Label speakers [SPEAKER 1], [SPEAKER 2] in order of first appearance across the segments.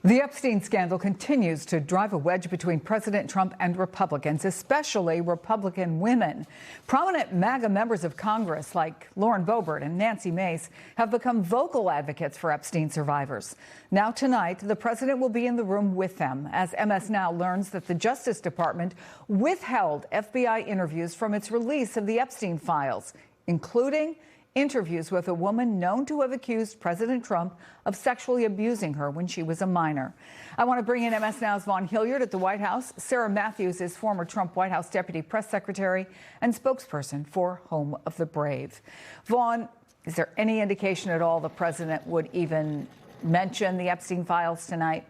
[SPEAKER 1] The Epstein scandal continues to drive a wedge between President Trump and Republicans, especially Republican women. Prominent MAGA members of Congress like Lauren Boebert and Nancy Mace have become vocal advocates for Epstein survivors. Now tonight, the president will be in the room with them as MS Now learns that the Justice Department withheld FBI interviews from its release of the Epstein files, including interviews with a woman known to have accused President Trump of sexually abusing her when she was a minor. I want to bring in MS Now's Vaughn Hilliard at the White House. Sarah Matthews is former Trump White House Deputy Press Secretary and spokesperson for Home of the Brave. Vaughn, is there any indication at all the president would even mention the Epstein files tonight?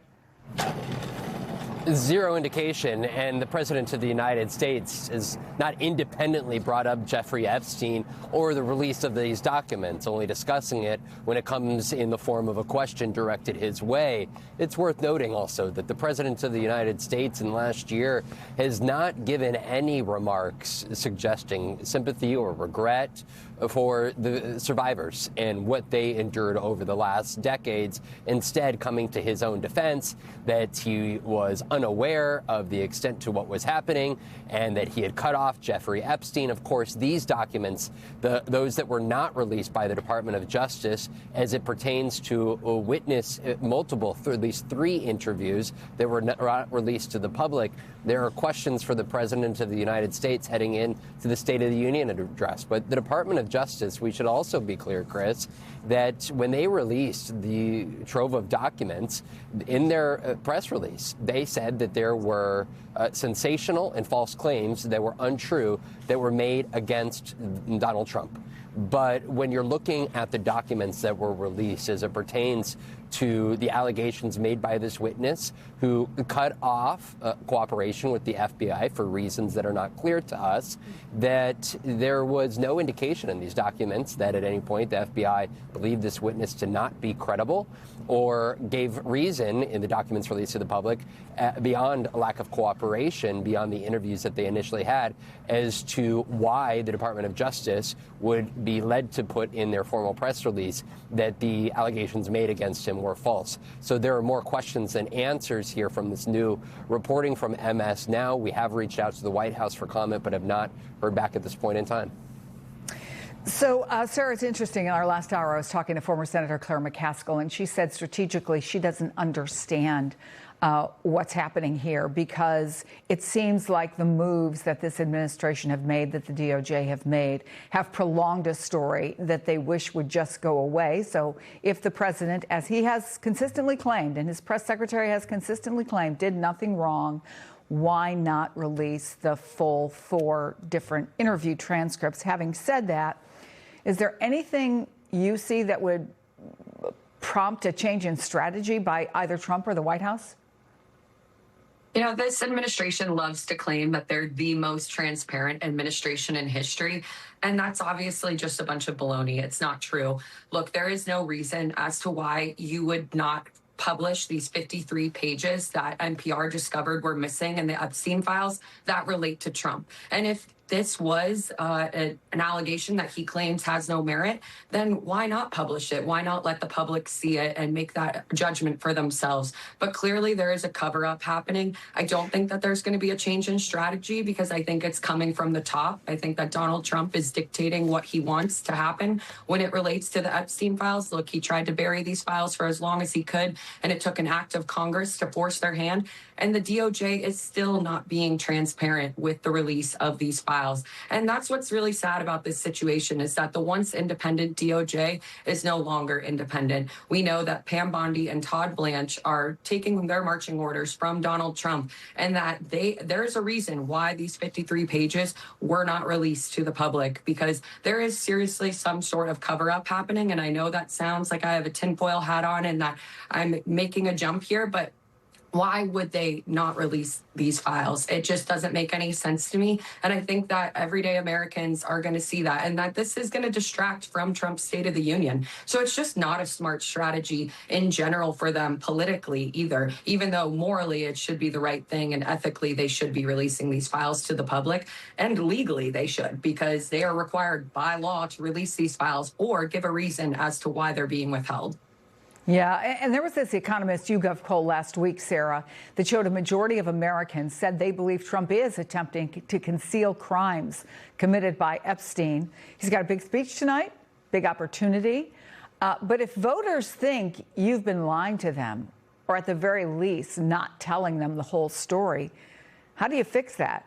[SPEAKER 2] Zero indication, and the President of the United States has not independently brought up Jeffrey Epstein or the release of these documents, only discussing it when it comes in the form of a question directed his way. It's worth noting also that the President of the United States in last year has not given any remarks suggesting sympathy or regret for the survivors and what they endured over the last decades, instead coming to his own defense that he was unaware of the extent to what was happening and that he had cut off Jeffrey Epstein. Of course, these documents, those that were not released by the Department of Justice as it pertains to witness multiple, at least 3 interviews that were not released to the public. There are questions for the President of the United States heading into the State of the Union address. But the Department of Justice, we should also be clear, Chris, that when they released the trove of documents in their press release, they said that there were sensational and false claims that were untrue that were made against Donald Trump. But when you're looking at the documents that were released as it pertains to the allegations made by this witness who cut off cooperation with the FBI for reasons that are not clear to us, that there was no indication in these documents that at any point the FBI believed this witness to not be credible or gave reason in the documents released to the public beyond a lack of cooperation, beyond the interviews that they initially had, as to why the Department of Justice would be led to put in their formal press release that the allegations made against him were false. So there are more questions than answers here from this new reporting from MS Now. We have reached out to the White House for comment, but have not heard back at this point in time.
[SPEAKER 1] So, Sarah, it's interesting. In our last hour, I was talking to former Senator Claire McCaskill, and she said strategically she doesn't understand what's happening here because it seems like the moves that this administration have made, that the DOJ have made, have prolonged a story that they wish would just go away. So if the president, as he has consistently claimed, and his press secretary has consistently claimed, did nothing wrong, why not release the full 4 different interview transcripts? Having said that, is there anything you see that would prompt a change in strategy by either Trump or the White House?
[SPEAKER 3] You know, this administration loves to claim that they're the most transparent administration in history, and that's obviously just a bunch of baloney. It's not true. Look, there is no reason as to why you would not publish these 53 pages that NPR discovered were missing in the Epstein files that relate to Trump. And if this was an allegation that he claims has no merit, then why not publish it? Why not let the public see it and make that judgment for themselves? But clearly there is a cover-up happening. I don't think that there's going to be a change in strategy because I think it's coming from the top. I think that Donald Trump is dictating what he wants to happen when it relates to the Epstein files. Look, he tried to bury these files for as long as he could, and it took an act of Congress to force their hand. And the DOJ is still not being transparent with the release of these files. And that's what's really sad about this situation is that the once independent DOJ is no longer independent. We know that Pam Bondi and Todd Blanche are taking their marching orders from Donald Trump, and that there's a reason why these 53 pages were not released to the public, because there is seriously some sort of cover-up happening. And I know that sounds like I have a tinfoil hat on and that I'm making a jump here, but why would they not release these files? It just doesn't make any sense to me. And I think that everyday Americans are going to see that, and that this is going to distract from Trump's State of the Union. So it's just not a smart strategy in general for them politically either, even though morally it should be the right thing and ethically they should be releasing these files to the public, and legally they should, because they are required by law to release these files or give a reason as to why they're being withheld.
[SPEAKER 1] Yeah, and there was this Economist YouGov poll last week, Sarah, that showed a majority of Americans said they believe Trump is attempting to conceal crimes committed by Epstein. He's got a big speech tonight, big opportunity. But if voters think you've been lying to them, or at the very least not telling them the whole story, how do you fix that?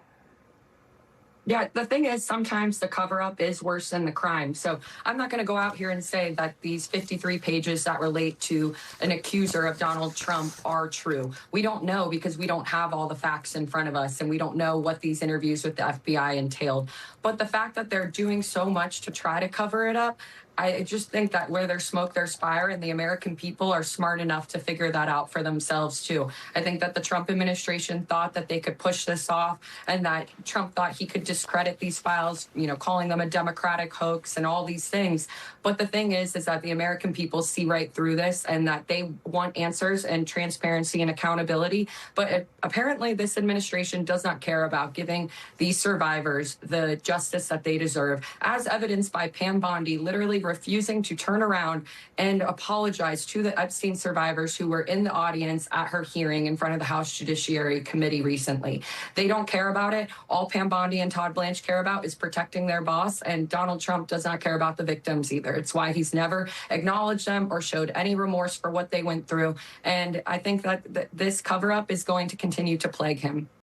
[SPEAKER 3] Yeah, the thing is, sometimes the cover up is worse than the crime. So I'm not going to go out here and say that these 53 pages that relate to an accuser of Donald Trump are true. We don't know because we don't have all the facts in front of us, and we don't know what these interviews with the FBI entailed. But the fact that they're doing so much to try to cover it up, I just think that where there's smoke, there's fire, and the American people are smart enough to figure that out for themselves, too. I think that the Trump administration thought that they could push this off, and that Trump thought he could discredit these files, calling them a Democratic hoax and all these things. But the thing is that the American people see right through this, and that they want answers and transparency and accountability. But apparently this administration does not care about giving these survivors the justice that they deserve, as evidenced by Pam Bondi literally refusing to turn around and apologize to the Epstein survivors who were in the audience at her hearing in front of the House Judiciary Committee recently. They don't care about it. All Pam Bondi and Todd Blanche care about is protecting their boss, and Donald Trump does not care about the victims either. It's why he's never acknowledged them or showed any remorse for what they went through. And I think that this cover-up is going to continue to plague him.